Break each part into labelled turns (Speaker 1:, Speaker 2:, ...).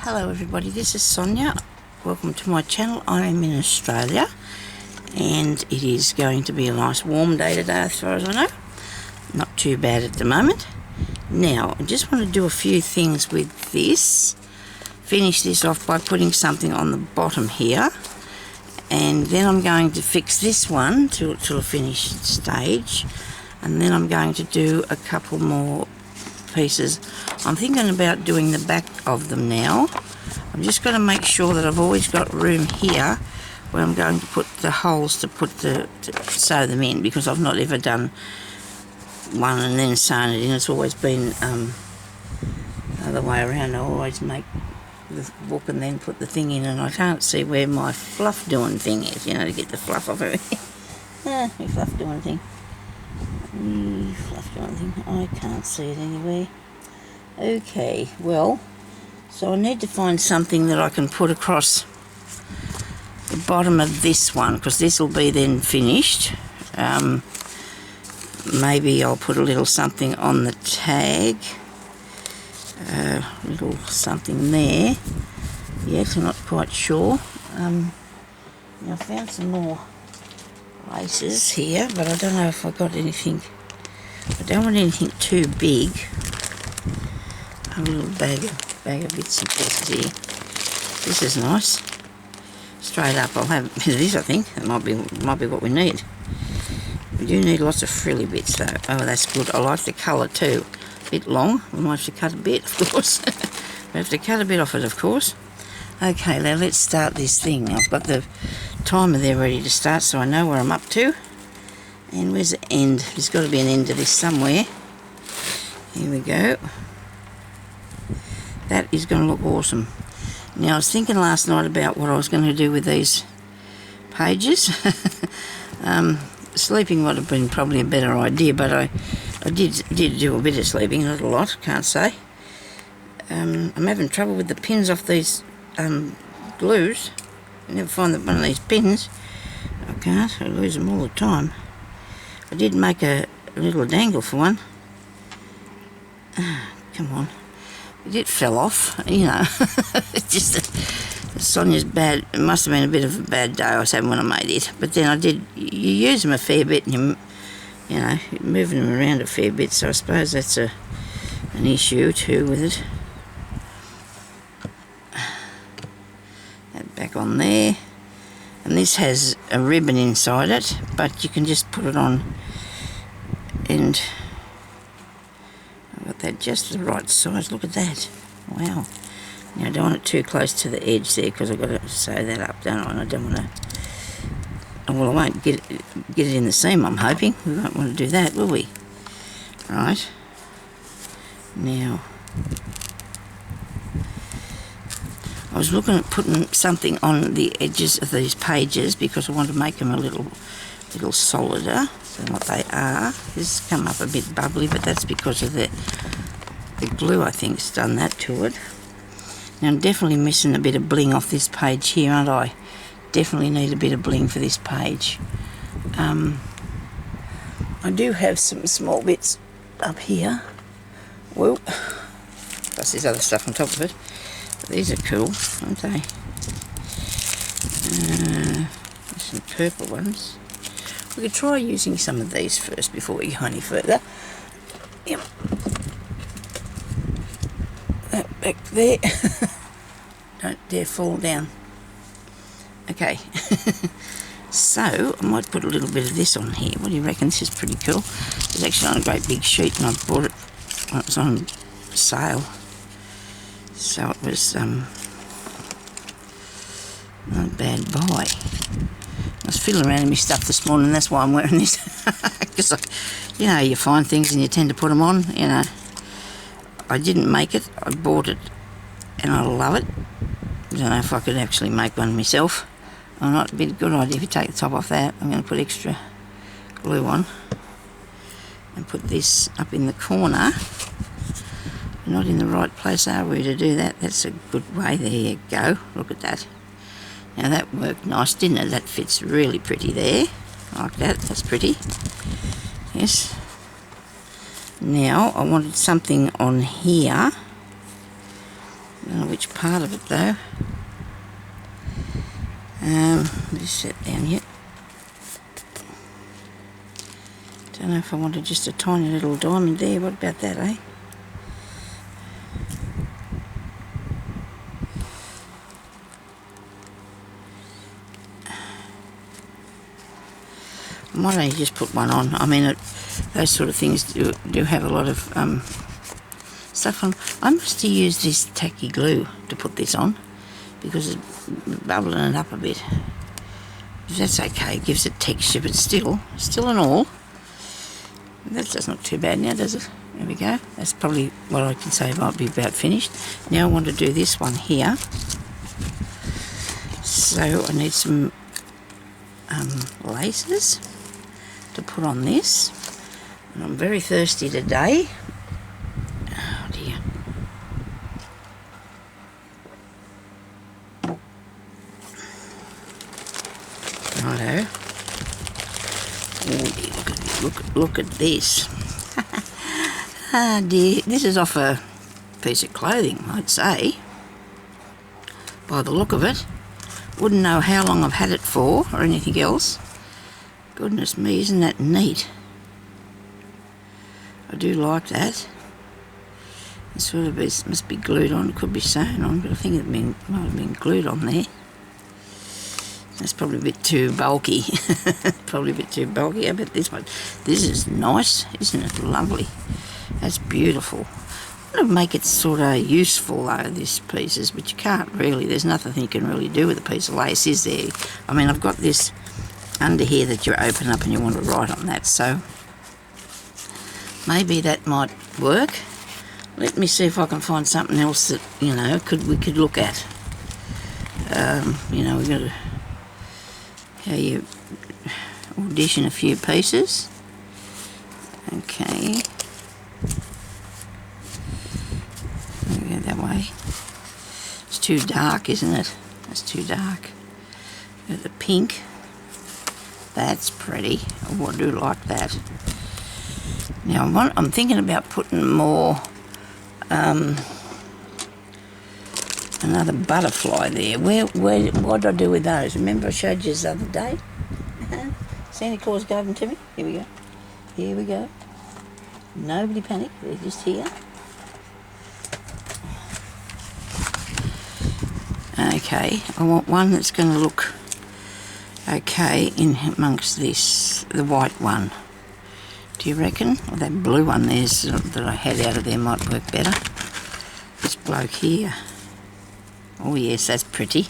Speaker 1: Hello everybody, this is Sonia. Welcome to my channel. I am in Australia and it is going to be a nice warm day today as far as I know. Not too bad at the moment. Now, I just want to do a few things with this. Finish this off by putting something on the bottom here. And then I'm going to fix this one to a finished stage. And then I'm going to do a couple more pieces. I'm thinking about doing the back of them now. I'm just going to make sure that I've always got room here where I'm going to put the holes to sew them in, because I've not ever done one and then sewn it in. It's always been the other way around. I always make the book and then put the thing in, and I can't see where my fluff doing thing is, you know, to get the fluff off everything. My fluff doing thing. Fluff doing thing. I can't see it anywhere. Okay, well, so I need to find something that I can put across the bottom of this one, because this will be then finished. Maybe I'll put a little something on the tag. Little something there. Yes, I'm not quite sure. Now I found some more laces here, but I don't know if I got anything. I don't want anything too big. A little bag of bits and pieces here. This is nice. Straight up, I'll have a bit of this. I think it might be what we need. We do need lots of frilly bits though. Oh, that's good. I like the colour too. A bit long. We might have to cut a bit, of course. We have to cut a bit off it, of course. Okay, now let's start this thing. I've got the timer there ready to start, so I know where I'm up to. And where's the end? There's got to be an end to this somewhere. Here we go. That is going to look awesome. Now, I was thinking last night about what I was going to do with these pages. Sleeping would have been probably a better idea, but I did do a bit of sleeping, not a lot, can't say. I'm having trouble with the pins off these glues. I never find that one of these pins. I can't. I lose them all the time. I did make a little dangle for one. Come on. It fell off, you know. It's just Sonia's bad. It must have been a bit of a bad day I was having when I made it. But then I did. You use them a fair bit, and you know, moving them around a fair bit. So I suppose that's an issue too with it. That back on there, and this has a ribbon inside it, but you can just put it on, and I've got that just the right size. Look at that. Wow. Now I don't want it too close to the edge there, because I've got to sew that up, don't I? And I don't want to. Well, I won't get it in the seam, I'm hoping. We won't want to do that, will we? Right. Now, I was looking at putting something on the edges of these pages, because I want to make them a little solider than what they are. This has come up a bit bubbly, but that's because of the glue, I think, has done that to it. Now I'm definitely missing a bit of bling off this page here, aren't I? Definitely need a bit of bling for this page. I do have some small bits up here. Well, plus there's other stuff on top of it. But these are cool, aren't they? There's some purple ones. We could try using some of these first before we go any further. Yep. That back there. Don't dare fall down. Okay. So, I might put a little bit of this on here. What do you reckon? This is pretty cool. It's actually on a great big sheet, and I bought it when it was on sale. So it was not a bad buy. I was fiddling around in my stuff this morning, and that's why I'm wearing this. Because, you know, you find things and you tend to put them on, you know. I didn't make it, I bought it, and I love it. I don't know if I could actually make one myself or not. It'd be a good idea if you take the top off that. I'm going to put extra glue on and put this up in the corner. We're not in the right place, are we, to do that? That's a good way. There you go. Look at that. Now that worked nice, didn't it? That fits really pretty there. Like that. That's pretty. Yes. Now I wanted something on here don't know which part of it though. Just set down yet. Don't know if I wanted just a tiny little diamond there. What about that, eh? I might only just put one on. I mean, those sort of things do have a lot of stuff on. I must have used this tacky glue to put this on because it's bubbling it up a bit. That's okay, it gives it texture, but still and all, that's not too bad now, does it? There we go. That's probably what I can say might be about finished. Now I want to do this one here. So I need some laces to put on this. And I'm very thirsty today. Oh dear. Righto. Oh dear, look at this. Ah dear, this is off a piece of clothing, I'd say. By the look of it. Wouldn't know how long I've had it for or anything else. Goodness me, isn't that neat? I do like that. It sort of must be glued on, it could be sewn on, but I think it might have been glued on there. That's probably a bit too bulky. Probably a bit too bulky. I bet this is nice, isn't it? Lovely. That's beautiful. I want to make it sort of useful though, this pieces, but you can't really. There's nothing you can really do with a piece of lace, is there? I mean, I've got this under here that you open up and you want to write on that, so maybe that might work. Let me see if I can find something else that, you know, we could look at. You know, we've got to how you audition a few pieces. Okay. Go that way. It's too dark, isn't it? That's too dark. The pink. That's pretty. Oh, I do like that. Now I'm thinking about putting more another butterfly there. What did I do with those? Remember I showed you the other day? Santa Claus gave them to me. Here we go. Here we go. Nobody panic. They're just here. Okay, I want one that's going to look okay in amongst this, the white one. Do you reckon? Or that blue one there's that I had out of there might work better. This bloke here. Oh yes, that's pretty.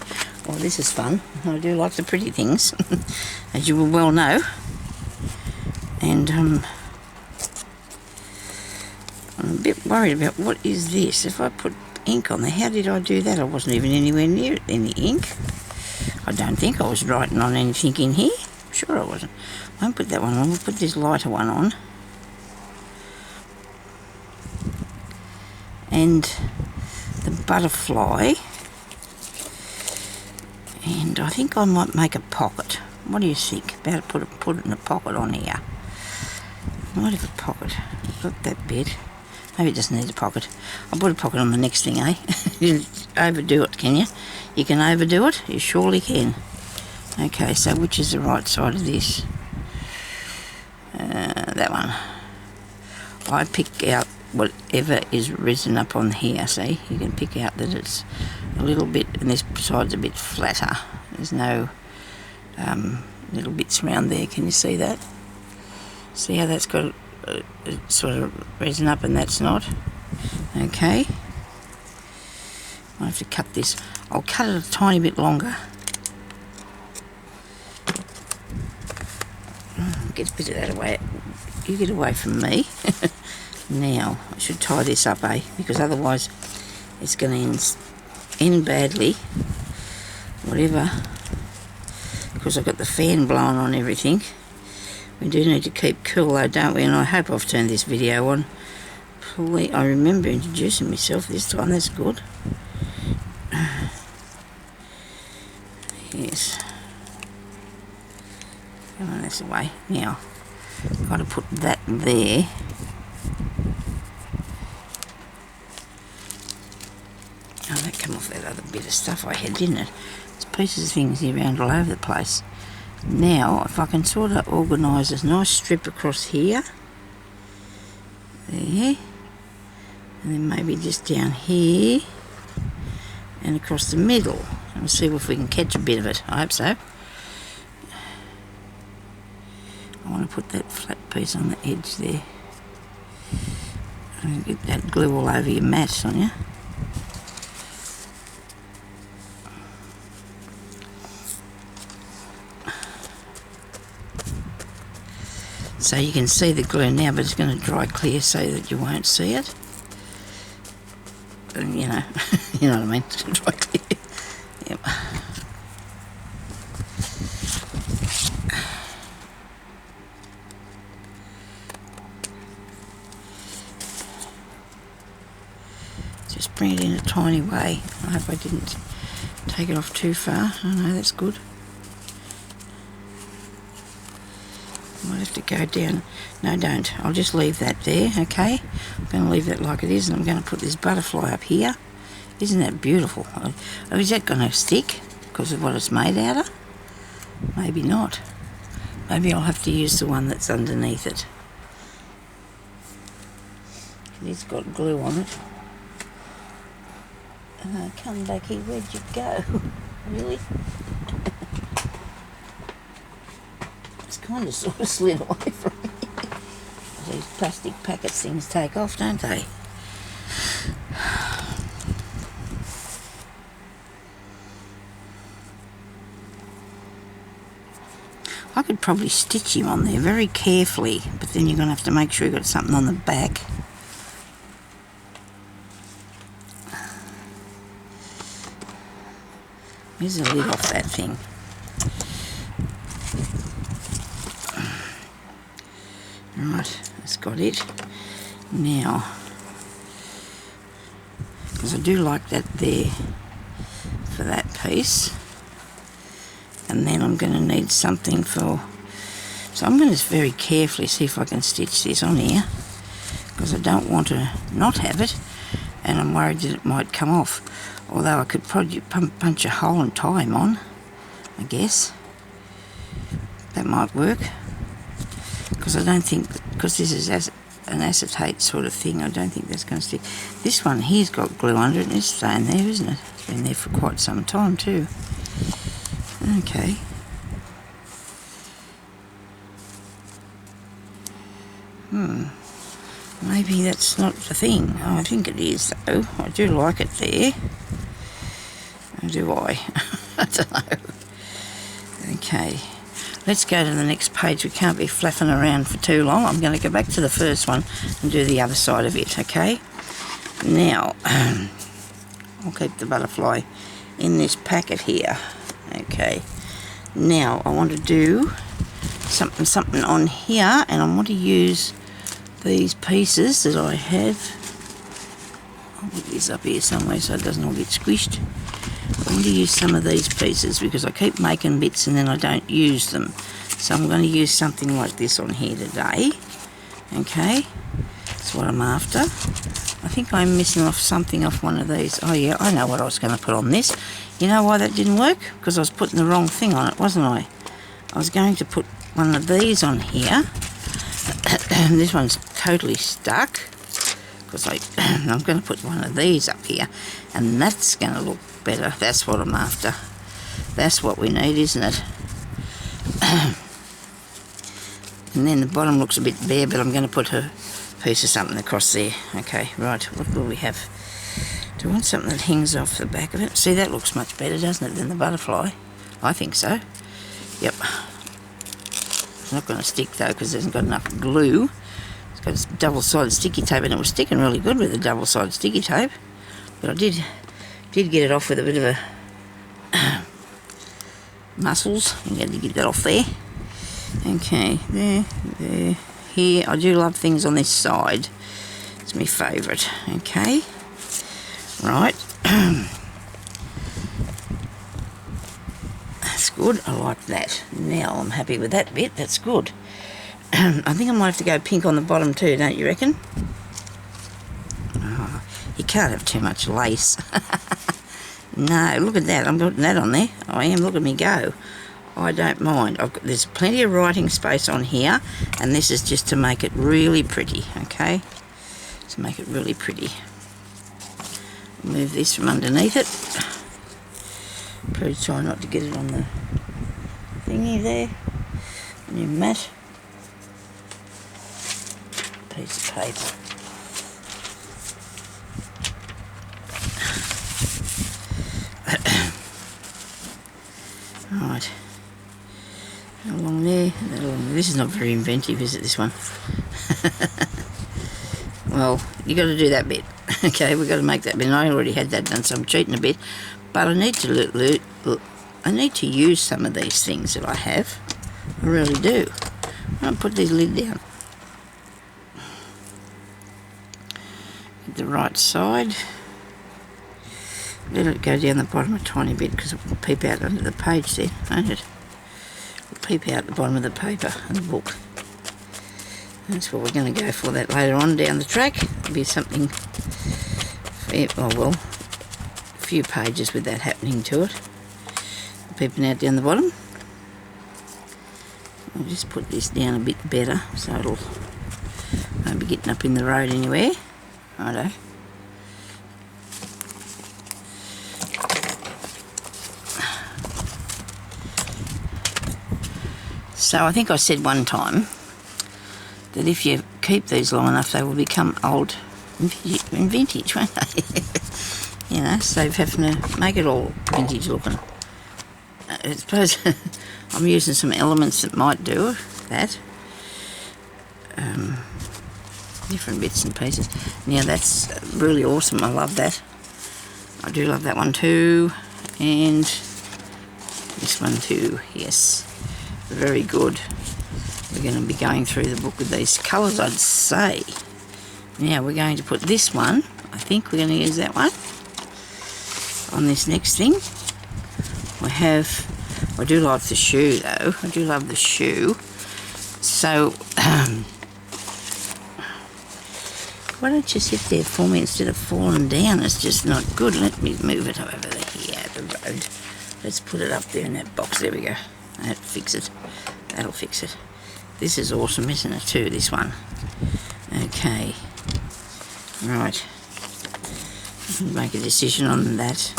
Speaker 1: Oh, this is fun. I do like the pretty things, as you will well know. And I'm a bit worried about what is this. If I put ink on there, how did I do that? I wasn't even anywhere near any ink. I don't think I was writing on anything in here. I'm sure I wasn't. I won't put that one on. We'll put this lighter one on. And the butterfly. And I think I might make a pocket. What do you think? About to put it in a pocket on here. I might have a pocket. Got that bit. Maybe it doesn't need a pocket. I'll put a pocket on the next thing, eh? You overdo it, can you? You can overdo it? You surely can. Okay, so which is the right side of this? That one. I pick out whatever is risen up on here, see? You can pick out that it's a little bit, and this side's a bit flatter. There's no little bits around there. Can you see that? See how that's got sort of risen up and that's not? Okay. I have to cut this. I'll cut it a tiny bit longer. Get a bit of that away. You get away from me. Now, I should tie this up, eh? Because otherwise it's going to end badly. Whatever. Because I've got the fan blowing on everything. We do need to keep cool though, don't we? And I hope I've turned this video on. I remember introducing myself this time. That's good. Yes. Come on, that's away. Now, I've got to put that there. Oh, come off that other bit of stuff I had, didn't it? There's pieces of things here around all over the place. Now, if I can sort of organise this nice strip across here, there, and then maybe just down here, and across the middle, and we'll see if we can catch a bit of it. I hope so. I want to put that flat piece on the edge there. And get that glue all over your mat, Sonya. So you can see the glue now, but it's going to dry clear so that you won't see it. And, you know, you know what I mean, it's going to dry clear. Yep. Just bring it in a tiny way. I hope I didn't take it off too far. Oh no, that's good. Might have to go down. No, don't. I'll just leave that there, okay? I'm going to leave that like it is, and I'm going to put this butterfly up here. Isn't that beautiful? Oh, is that going to stick because of what it's made out of? Maybe not. Maybe I'll have to use the one that's underneath it. It's got glue on it. Come back here. Where'd you go? Really? It's kind of sort of slid away from me. These plastic packets things take off, don't they? I could probably stitch him on there very carefully, but then you're going to have to make sure you've got something on the back. Here's the lid off that thing. Right, that's got it. Now, because I do like that there for that piece. And then I'm going to need something for... So I'm going to very carefully see if I can stitch this on here, because I don't want to not have it, and I'm worried that it might come off. Although I could probably punch a hole and tie him on, I guess. That might work. Because I don't think, because this is an acetate sort of thing, I don't think that's going to stick. This one here's got glue under it, and it's staying there, isn't it? It's been there for quite some time too. Okay. Maybe that's not the thing. Oh, I think it is though. I do like it there. Or do I? I don't know. Okay. Let's go to the next page. We can't be flapping around for too long. I'm going to go back to the first one and do the other side of it, okay? Now, I'll keep the butterfly in this packet here. Okay, now I want to do something on here, and I want to use these pieces that I have. I'll put this up here somewhere so it doesn't all get squished. I want to use some of these pieces because I keep making bits and then I don't use them. So I'm going to use something like this on here today. Okay, that's what I'm after. I think I'm missing off something off one of these. Oh yeah, I know what I was going to put on this. You know why that didn't work? Because I was putting the wrong thing on it, wasn't I? I was going to put one of these on here. This one's totally stuck. Because I'm going to put one of these up here. And that's going to look better. That's what I'm after. That's what we need, isn't it? And then the bottom looks a bit bare, but I'm going to put a piece of something across there. Okay, right, what will we have? Do I want something that hangs off the back of it? See, that looks much better, doesn't it, than the butterfly? I think so. Yep. It's not going to stick, though, because it hasn't got enough glue. It's got this double-sided sticky tape, and it was sticking really good with the double-sided sticky tape. But I did get it off with a bit of a muscles. I'm going to get that off there. Okay, there, here. I do love things on this side. It's my favourite. Okay, right. That's good. I like that. Now I'm happy with that bit. That's good. I think I might have to go pink on the bottom too, don't you reckon? Oh, you can't have too much lace. No, look at that. I'm putting that on there. I am. Look at me go. I don't mind. There's plenty of writing space on here, and this is just to make it really pretty, okay? To make it really pretty. Move this from underneath it. Please try not to get it on the thingy there. On your mat. Piece of paper. Right. Along there. This is not very inventive, is it, this one? Well, you got to do that bit. Okay, we've got to make that bit. And I already had that done, so I'm cheating a bit. But I need to use some of these things that I have. I really do. I'll put this lid down. Get the right side. Let it go down the bottom a tiny bit because it will peep out under the page there, won't it? It will peep out the bottom of the paper and the book. That's what we're going to go for that later on down the track. It'll be something, a few pages with that happening to it. Peeping out down the bottom. I'll just put this down a bit better so it'll won't be getting up in the road anywhere. Righto. So I think I said one time that if you keep these long enough, they will become old and vintage, won't they? You know, so you're having to make it all vintage looking. I suppose I'm using some elements that might do that. Different bits and pieces. Now that's really awesome. I love that. I do love that one too. And this one too, yes. Very good. We're going to be going through the book with these colours, I'd say. Now we're going to put this one, I think we're going to use that one, on this next thing. I do like the shoe though, I do love the shoe. So, why don't you sit there for me instead of falling down? It's just not good. Let me move it over here, the road. Let's put it up there in that box. There we go. That'll fix it. That'll fix it. This is awesome, isn't it, too, this one? Okay. Right. Make a decision on that.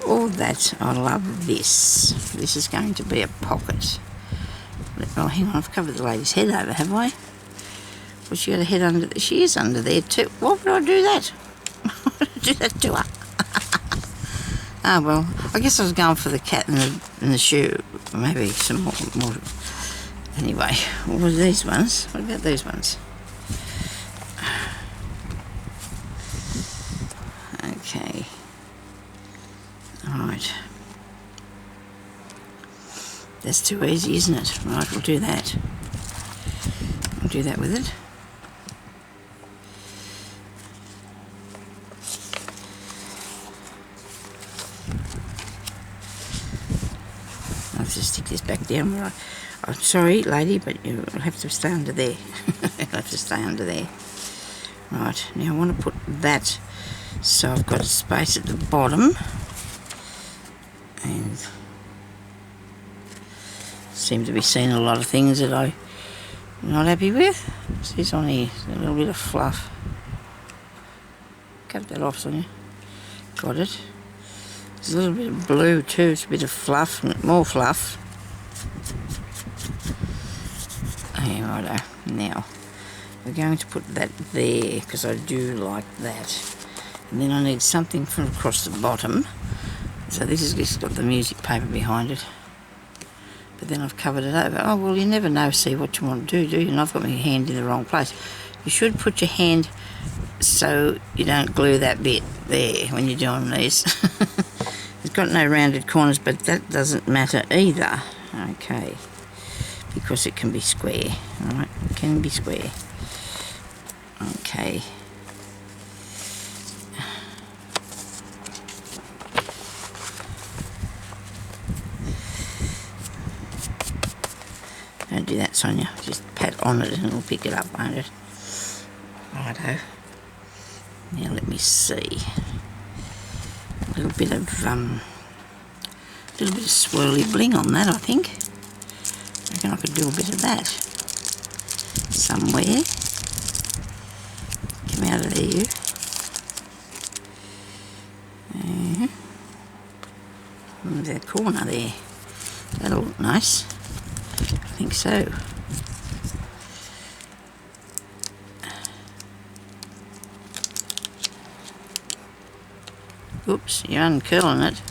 Speaker 1: All that, I love this. This is going to be a pocket. Oh, hang on, I've covered the lady's head over, have I? Well, she got a head under there. She is under there, too. Why would I do that? Why would I do that to her? Ah, well, I guess I was going for the cat and the shoe. Maybe some more. Anyway, what were these ones? What about these ones? Okay. Right. That's too easy, isn't it? Right, we'll do that. We'll do that with it. I'll have to stick this back down where I'm sorry, lady, but you'll have to stay under there. You'll have to stay under there. Right, now I want to put that so I've got a space at the bottom. And seem to be seeing a lot of things that I'm not happy with. What's this on here? A little bit of fluff. Cut that off, Sonya. Got it. There's a little bit of blue too. It's a bit of fluff, more fluff. Okay, righto. Now we're going to put that there because I do like that. And then I need something from across the bottom. So this has just got the music paper behind it. But then I've covered it over. Oh, well, you never know, see what you want to do you? And I've got my hand in the wrong place. You should put your hand so you don't glue that bit there when you're doing these. It's got no rounded corners, but that doesn't matter either. Okay. Because it can be square. Alright, it can be square. Okay. Don't do that, Sonya. Just pat on it and it'll pick it up, won't it? Righto. Now let me see. little bit of swirly bling on that, I think. I reckon I could do a bit of that somewhere. Come out of there, you. That corner there. That'll look nice. I think so. Oops, you're uncurling it.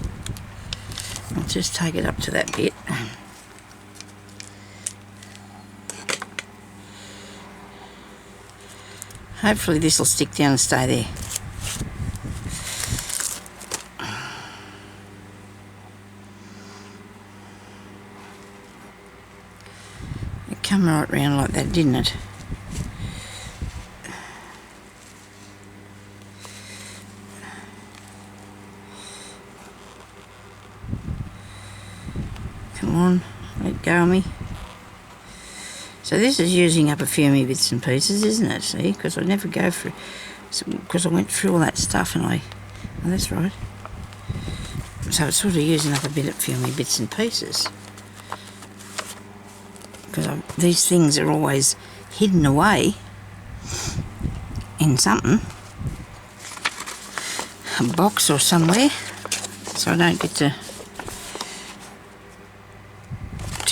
Speaker 1: I'll just take it up to that bit. Hopefully this will stick down and stay there. It come right round like that, didn't it? Come on, let go of me. So this is using up a few of my bits and pieces, isn't it? See, because I never go through, because I went through all that stuff and oh, that's right. So it's sort of using up a few of my bits and pieces. Because these things are always hidden away in something, a box or somewhere, so I don't get to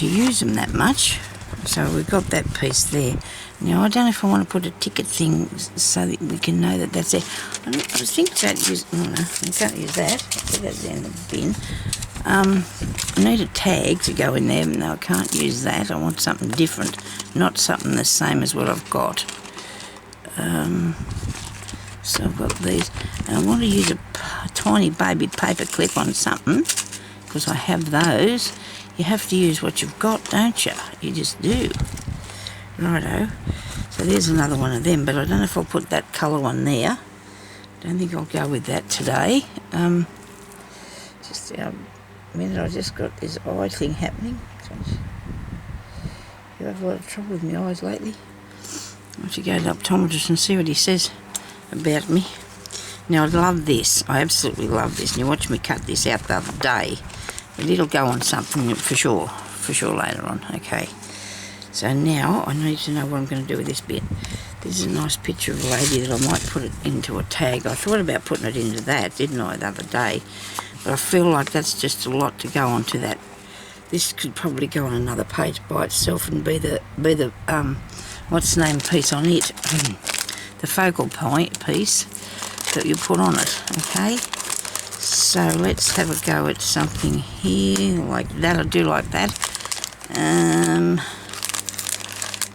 Speaker 1: use them that much. So we've got that piece there. Now I don't know if I want to put a ticket thing so that we can know that that's there. I was thinking about using, oh no, I can't use that. I'll put that down in the bin. I need a tag to go in there. No, I can't use that. I want something different, not something the same as what I've got. So I've got these. And I want to use a tiny baby paper clip on something, because I have those. You have to use what you've got, don't you? You just do. Righto. So there's another one of them, but I don't know if I'll put that colour one there. Don't think I'll go with that today. Just a minute, I just got this eye thing happening. You have a lot of trouble with my eyes lately. I have to go to the optometrist and see what he says about me. Now I love this. I absolutely love this. And you watched me cut this out the other day. But it'll go on something for sure later on. Okay, so now I need to know what I'm going to do with this bit. This is a nice picture of a lady that I might put it into a tag. I thought about putting it into that, didn't I, the other day, but I feel like that's just a lot to go onto that. This could probably go on another page by itself and be the what's the name piece on it, the focal point piece that you put on it. Okay. So let's have a go at something here, like that. I'll do like that.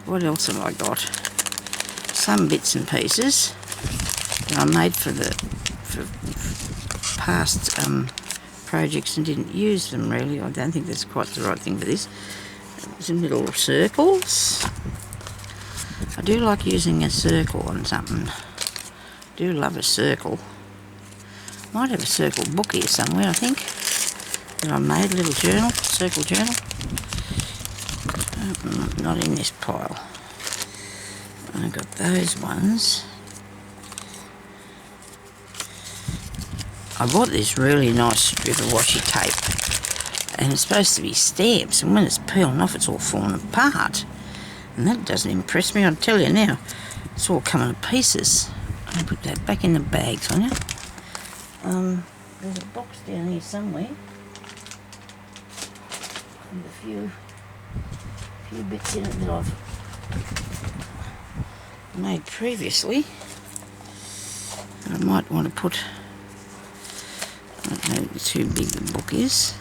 Speaker 1: What else have I got? Some bits and pieces that I made for past projects and didn't use them really. I don't think that's quite the right thing for this. Some little circles. I do like using a circle on something. I do love a circle. Might have a circle book here somewhere, I think, that I made, a little journal, circle journal. Not in this pile. I've got those ones. I bought this really nice strip of washi tape, and it's supposed to be stamps, and when it's peeling off it's all falling apart. And that doesn't impress me, I'll tell you now. It's all coming to pieces. I'll put that back in the bag, Sonya. There's a box down here somewhere with a few bits in it that I've made previously. I might want to put, I don't know too big the book is.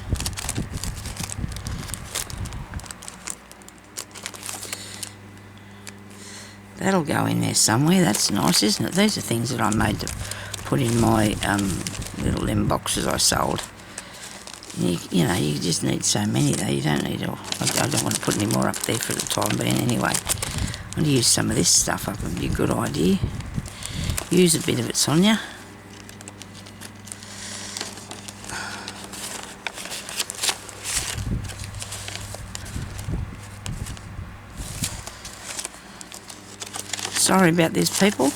Speaker 1: That'll go in there somewhere. That's nice, isn't it? These are things that I made to put in my little them boxes I sold. You know, you just need so many though. You don't need all. I don't want to put any more up there for the time being anyway. I'm going to use some of this stuff up. It would be a good idea. Use a bit of it, Sonya. Sorry about this, people.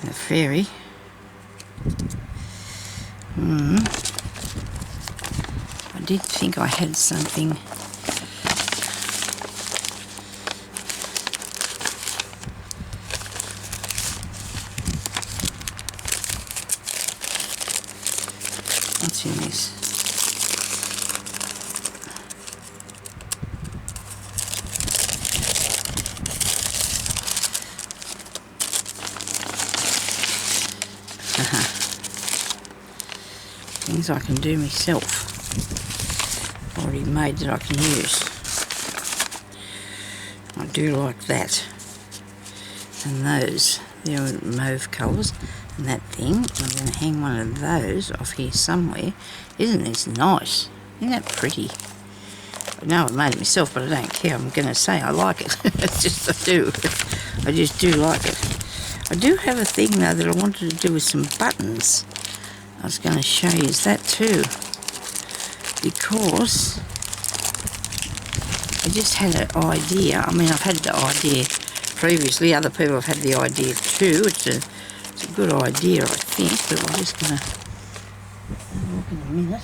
Speaker 1: The fairy. I did think I had something. What's in this? Things I can do myself. Already made that I can use. I do like that. And those, they're mauve colours. And that thing, I'm going to hang one of those off here somewhere. Isn't this nice? Isn't that pretty? I know I made it myself, but I don't care. I'm going to say I like it. It's just I do. I just do like it. I do have a thing though that I wanted to do with some buttons. I was going to show you that too, because I just had an idea. I mean, I've had the idea previously. Other people have had the idea too. It's a good idea, I think, but I'm just going to have a look in a minute.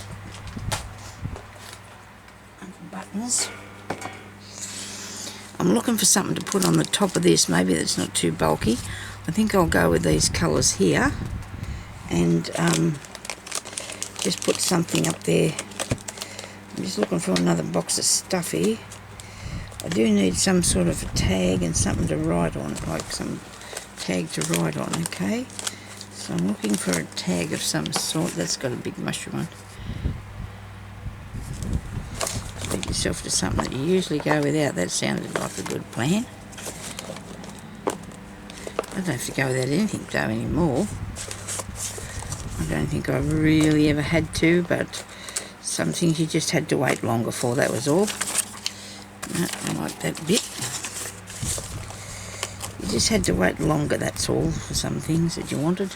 Speaker 1: Buttons. I'm looking for something to put on the top of this, maybe that's not too bulky. I think I'll go with these colours here and just put something up there. I'm just looking for another box of stuffy. I do need some sort of a tag and something to write on, like some tag to write on, okay? So I'm looking for a tag of some sort. That's got a big mushroom on. Treat yourself to something that you usually go without. That sounded like a good plan. I don't have to go without anything though anymore. I don't think I really ever had to, but some things you just had to wait longer for, that was all. No, I like that bit. You just had to wait longer, that's all, for some things that you wanted.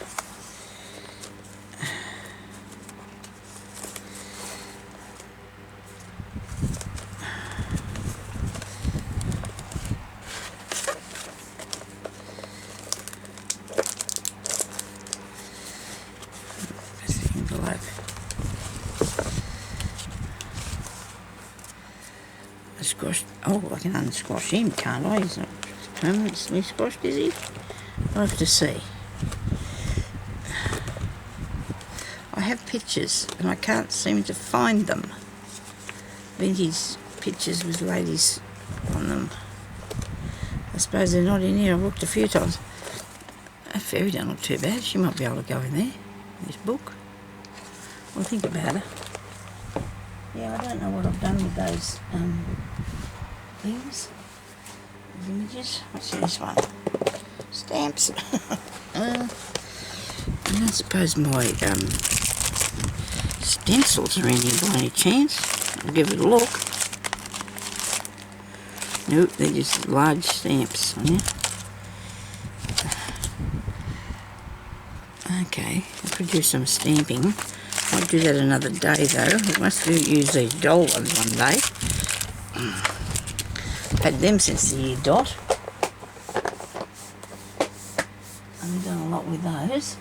Speaker 1: Squashed. Oh, I can unsquash him, can't I? He's not permanently squashed, is he? I'll have to see. I have pictures and I can't seem to find them. Vintage pictures with ladies on them. I suppose they're not in here. I've looked a few times. That fairy don't look too bad. She might be able to go in there, in this book. I'll think about her. Yeah, I don't know what I've done with those things, these images. What's in this one? Stamps. I don't suppose my stencils are in here by any chance. I'll give it a look. Nope, they're just large stamps on here. Okay, I'll produce some stamping. I'll do that another day though. I must use these doll ones one day. I've had them since the year dot. I've done a lot with those.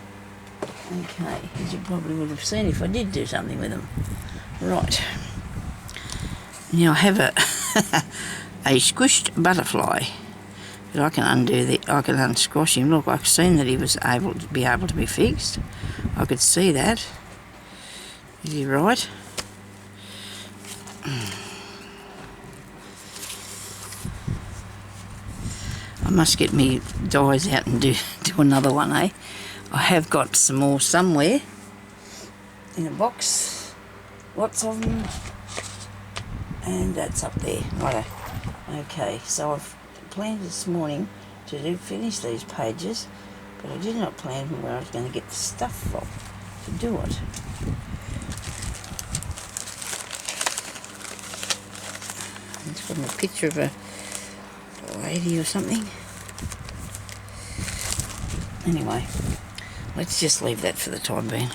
Speaker 1: Okay, as you probably would have seen if I did do something with them. Right. Now I have a a squished butterfly. But I can undo the, I can unsquash him. Look, I've seen that he was able to be fixed. I could see that. Is he right? I must get me dies out and do another one, eh? I have got some more somewhere in a box. Lots of them. And that's up there. Righto. Okay, so I've planned this morning to finish these pages, but I did not plan where I was going to get the stuff from to do it. It's from a picture of a lady or something. Anyway, let's just leave that for the time being.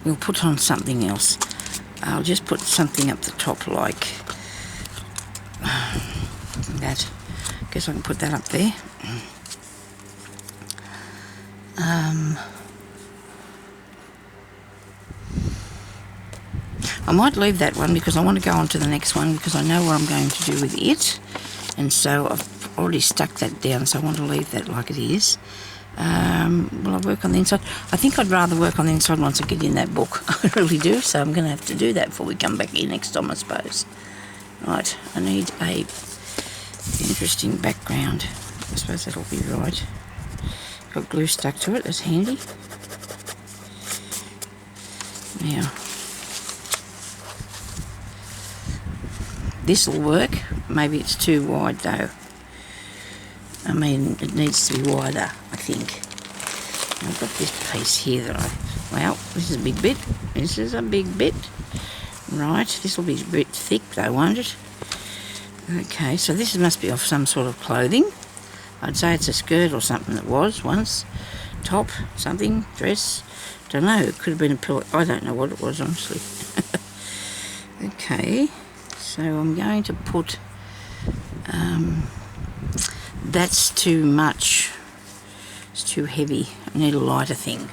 Speaker 1: We'll put on something else. I'll just put something up the top like that. Guess I can put that up there. I might leave that one because I want to go on to the next one because I know what I'm going to do with it. And so I've already stuck that down, so I want to leave that like it is. Will I work on the inside? I think I'd rather work on the inside once I get in that book. I really do, so I'm going to have to do that before we come back here next time, I suppose. Right, I need a interesting background. I suppose that'll be right. Got glue stuck to it, that's handy. Now, this'll work. Maybe it's too wide though. I mean, it needs to be wider, I think. I've got this piece here that well, this is a big bit. This is a big bit. Right, this will be a bit thick though, won't it? Okay, so this must be off some sort of clothing. I'd say it's a skirt or something that was once. Top, something, dress. Don't know, it could have been a pillow. I don't know what it was, honestly. Okay, so I'm going to put... that's too much. It's too heavy. I need a lighter thing.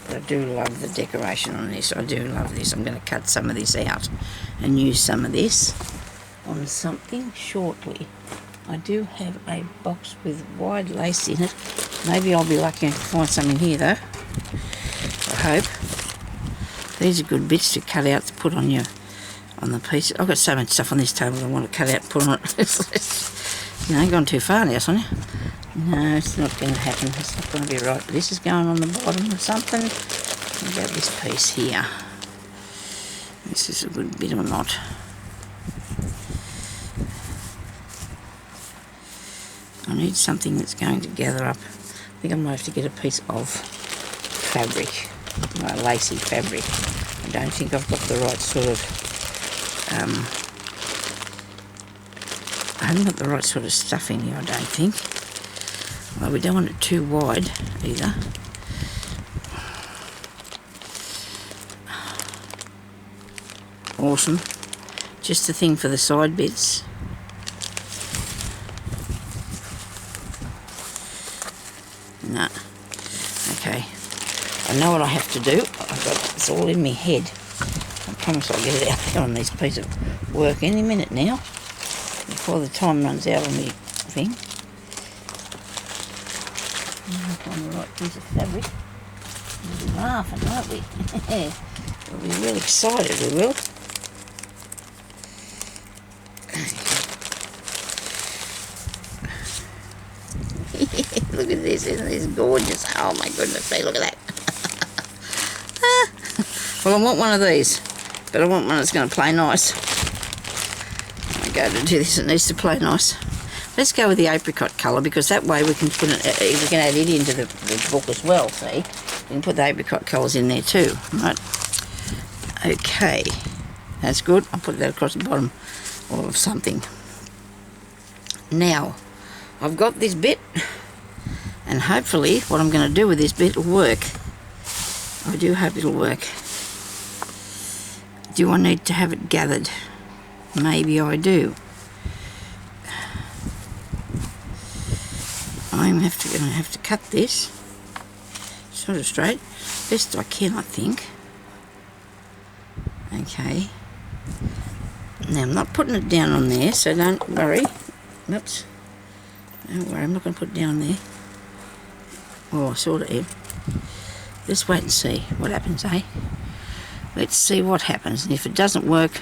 Speaker 1: But I do love the decoration on this. I do love this. I'm going to cut some of this out and use some of this on something shortly. I do have a box with wide lace in it. Maybe I'll be lucky enough to find some in here though. I hope. These are good bits to cut out to put on the pieces. I've got so much stuff on this table I want to cut out and put on it. You know, gone too far now, Sonia. No, it's not going to happen. It's not going to be right. This is going on the bottom or something. What about this piece here? This is a good bit or not. I need something that's going to gather up. I think I might have to get a piece of fabric, lacy fabric. I don't think I've got the right sort of, I haven't got the right sort of stuff in here, I don't think. Well, we don't want it too wide either. Awesome. Just the thing for the side bits. No. Okay. I know what I have to do. It's all in my head. I promise I'll get it out there on this piece of work any minute now, before the time runs out on the thing. On the right piece of fabric. We'll be laughing, won't we? We'll be real excited, we will. Look at this, isn't this gorgeous? Oh my goodness, see, look at that. Well, I want one of these, but I want one that's going to play nice. I go to do this, it needs to play nice. Let's go with the apricot colour, because that way we can put it, we can add it into the book as well, see? We can put the apricot colours in there too, right? Okay, that's good. I'll put that across the bottom of something. Now, I've got this bit, and hopefully what I'm going to do with this bit will work. I do hope it'll work. Do I need to have it gathered? Maybe I do. I'm going to have to cut this sort of straight, best I can, I think. Okay. Now I'm not putting it down on there, so don't worry. Oops. Don't worry, I'm not going to put it down there. Oh, I sort of am. Just wait and see what happens, eh? Let's see what happens, and if it doesn't work,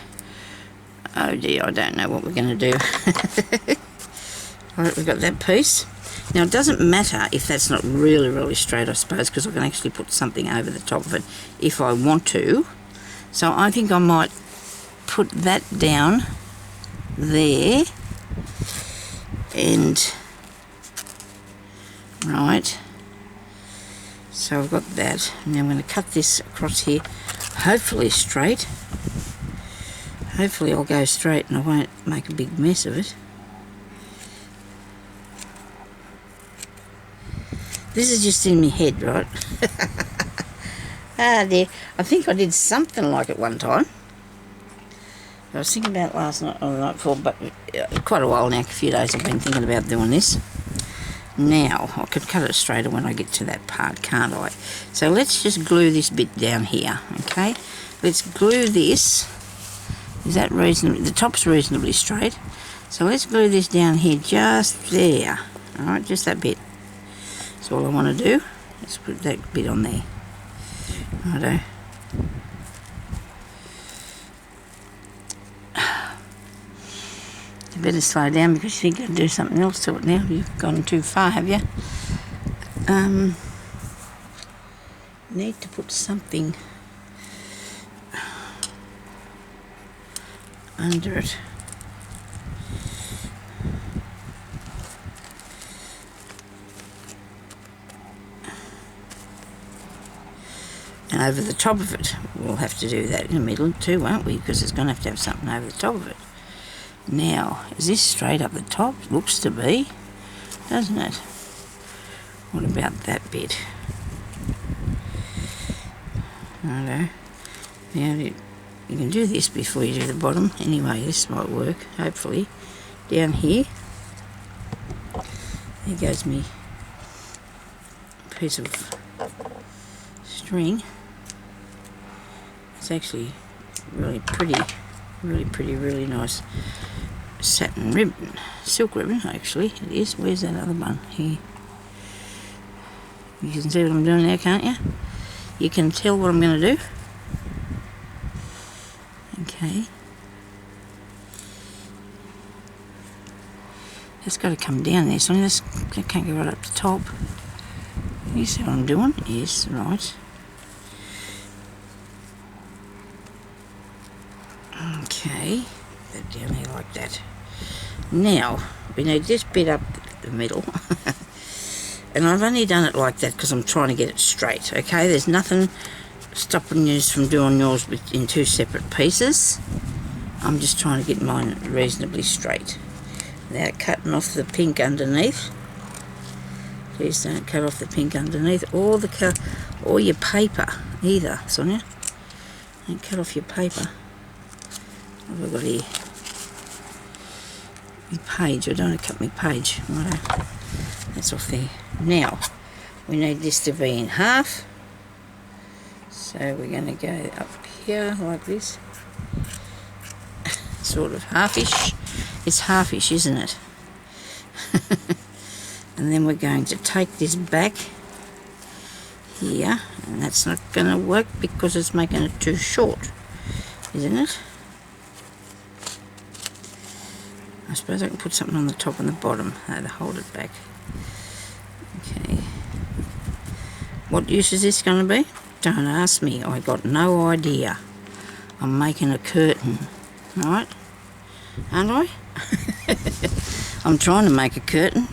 Speaker 1: oh dear, I don't know what we're going to do. Alright, we've got that piece. Now it doesn't matter if that's not really, really straight, I suppose, because I can actually put something over the top of it if I want to. So I think I might put that down there, and right, so I've got that. Now I'm going to cut this across here, hopefully straight. Hopefully I'll go straight and I won't make a big mess of it. This is just in my head, right? Ah dear, I think I did something like it one time. I was thinking about it last night or the night before, but quite a while now, a few days I've been thinking about doing this. Now, I could cut it straighter when I get to that part, can't I? So let's just glue this bit down here, okay? Let's glue this Is that reasonably, the top's reasonably straight. So let's glue this down here just there. Alright, just that bit. That's all I want to do. Let's put that bit on there. Righto. You better slow down because you're going to do something else to it now. You've gone too far, have you? Need to put something under it. And over the top of it. We'll have to do that in the middle too, won't we? Because it's going to have something over the top of it. Now, is this straight up the top? Looks to be, doesn't it? What about that bit? Righto. Now, you can do this before you do the bottom. Anyway, this might work, hopefully. Down here. There goes me piece of string. It's actually really pretty, really nice satin ribbon, silk ribbon actually it is. Where's that other one? Here. You can see what I'm doing there, can't you? You can tell what I'm going to do. Okay. That's got to come down there, so I can't go right up the top. You see what I'm doing? Yes, right. Okay, that down there like that. Now, we need this bit up the middle. And I've only done it like that because I'm trying to get it straight, okay? There's nothing stopping you from doing yours in two separate pieces. I'm just trying to get mine reasonably straight without cutting off the pink underneath. Please don't cut off the pink underneath or your paper either, Sonia. Don't cut off your paper. What have I got here? My page. I don't want to cut my page. Righto. That's off there. Now, we need this to be in half. So we're going to go up here like this. Sort of halfish. It's halfish, isn't it? And then we're going to take this back here. And that's not going to work because it's making it too short, isn't it? I suppose I can put something on the top and the bottom to hold it back. Okay. What use is this going to be? Don't ask me. I got no idea. I'm making a curtain. Alright? Aren't I? I'm trying to make a curtain.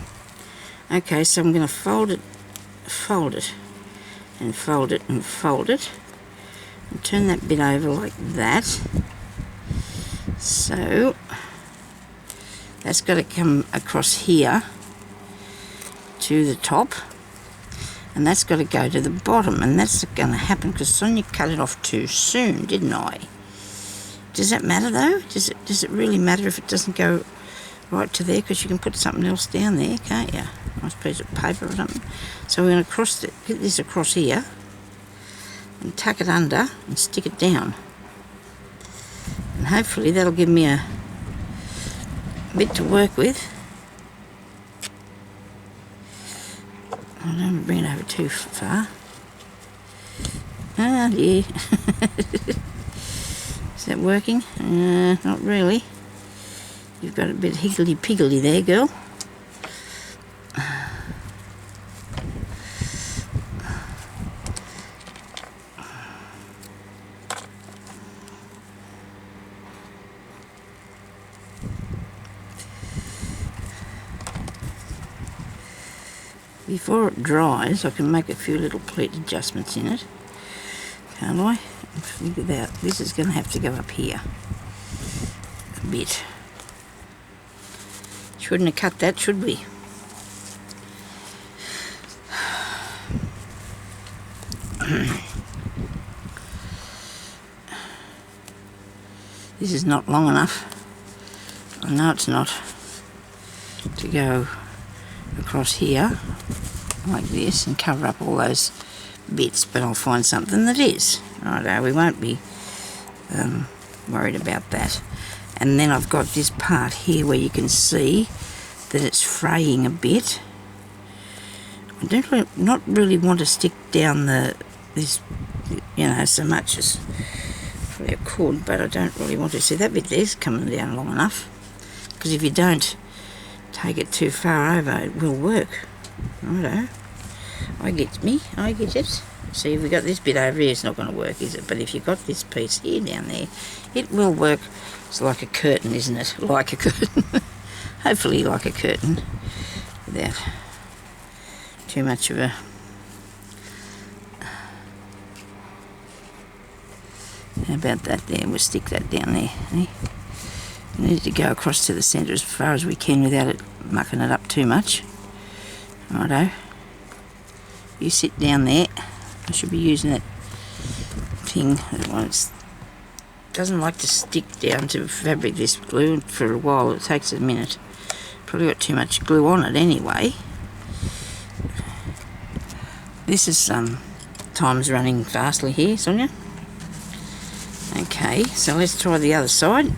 Speaker 1: Okay, so I'm going to fold it, and fold it, and fold it. And turn that bit over like that. So that's got to come across here to the top, and that's got to go to the bottom, and that's going to happen because Sonia cut it off too soon, didn't I? Does that matter though? Does it really matter if it doesn't go right to there? Because you can put something else down there, can't you? A nice piece of paper or something. So we're going to get this across here and tuck it under and stick it down, and hopefully that'll give me a bit to work with. I don't want to bring it over too far. Ah dear. Is that working? Not really. You've got a bit higgledy-piggledy there, girl. Before it dries, I can make a few little pleat adjustments in it, can't I? Figure that this is going to have to go up here a bit. Shouldn't have cut that, should we? This is not long enough. I know it's not, to go across here like this and cover up all those bits, but I'll find something that is. Righto, we won't be worried about that. And then I've got this part here where you can see that it's fraying a bit. I not really want to stick down this, you know, so much as probably I could, but I don't really want to. See, that bit there's coming down long enough, because if you don't take it too far over, it will work. Righto. I get it. See, if we got this bit over here, it's not going to work, is it? But if you've got this piece here down there, it will work. It's like a curtain, isn't it? Like a curtain. Hopefully like a curtain, without too much of a... How about that there? We'll stick that down there. Eh? We need to go across to the centre as far as we can without it mucking it up too much. Righto. You sit down there. I should be using that thing. It doesn't like to stick down to fabric, this glue, for a while. It takes a minute. Probably got too much glue on it anyway. This is time's running fastly here, Sonya. Okay, so let's try the other side.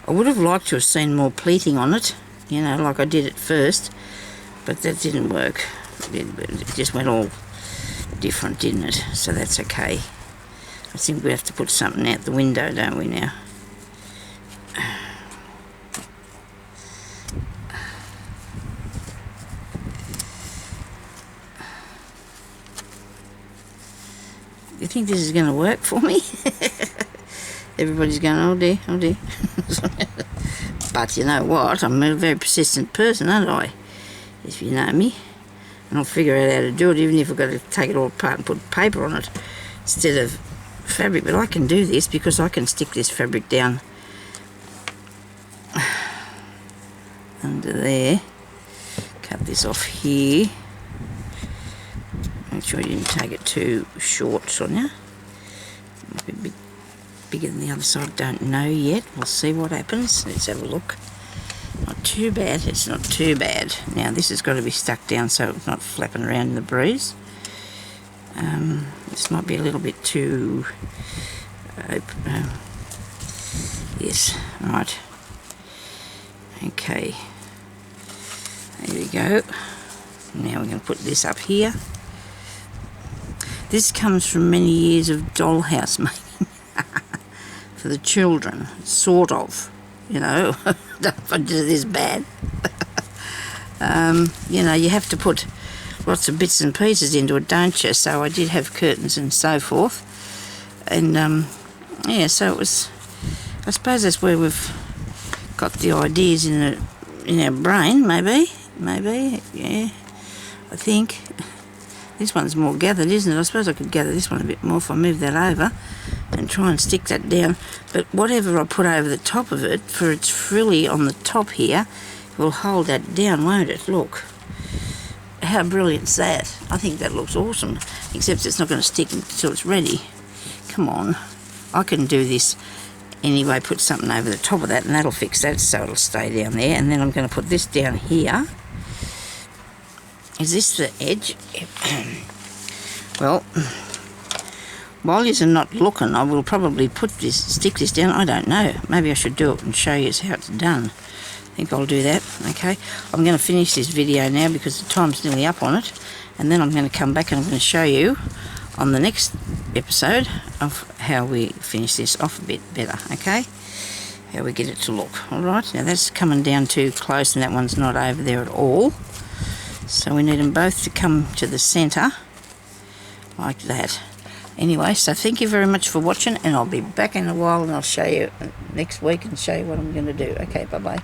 Speaker 1: I would have liked to have seen more pleating on it, you know, like I did at first, but that didn't work. It just went all different, didn't it? So that's okay. I think we have to put something out the window, don't we now? You think this is going to work for me? Everybody's going, oh dear, oh dear. But you know what? I'm a very persistent person, aren't I? If you know me. And I'll figure out how to do it, even if I've got to take it all apart and put paper on it instead of fabric. But I can do this because I can stick this fabric down under there. Cut this off here. Make sure you didn't take it too short, Sonya. Might be a bit bigger than the other side, don't know yet. We'll see what happens. Let's have a look. Not too bad, it's not too bad. Now this has got to be stuck down so it's not flapping around in the breeze. This might be a little bit too open. Yes, right. Okay. There we go. Now we're going to put this up here. This comes from many years of dollhouse making for the children, sort of, you know. Don't find it this bad. You know, you have to put lots of bits and pieces into it, don't you? So I did have curtains and so forth. And, yeah, so it was, I suppose that's where we've got the ideas in our brain, maybe, yeah, I think. This one's more gathered, isn't it? I suppose I could gather this one a bit more if I move that over and try and stick that down. But whatever I put over the top of it, for its frilly on the top here, it will hold that down, won't it? Look. How brilliant's that? I think that looks awesome. Except it's not going to stick until it's ready. Come on. I can do this anyway, put something over the top of that and that'll fix that so it'll stay down there. And then I'm going to put this down here. Is this the edge? Well, while you're not looking, I will probably stick this down. I don't know. Maybe I should do it and show you how it's done. I think I'll do that. Okay. I'm going to finish this video now because the time's nearly up on it. And then I'm going to come back and I'm going to show you on the next episode of how we finish this off a bit better. Okay. How we get it to look. Alright. Now that's coming down too close and that one's not over there at all. So we need them both to come to the centre, like that. Anyway, so thank you very much for watching, and I'll be back in a while and I'll show you next week and show you what I'm going to do. Okay, bye-bye.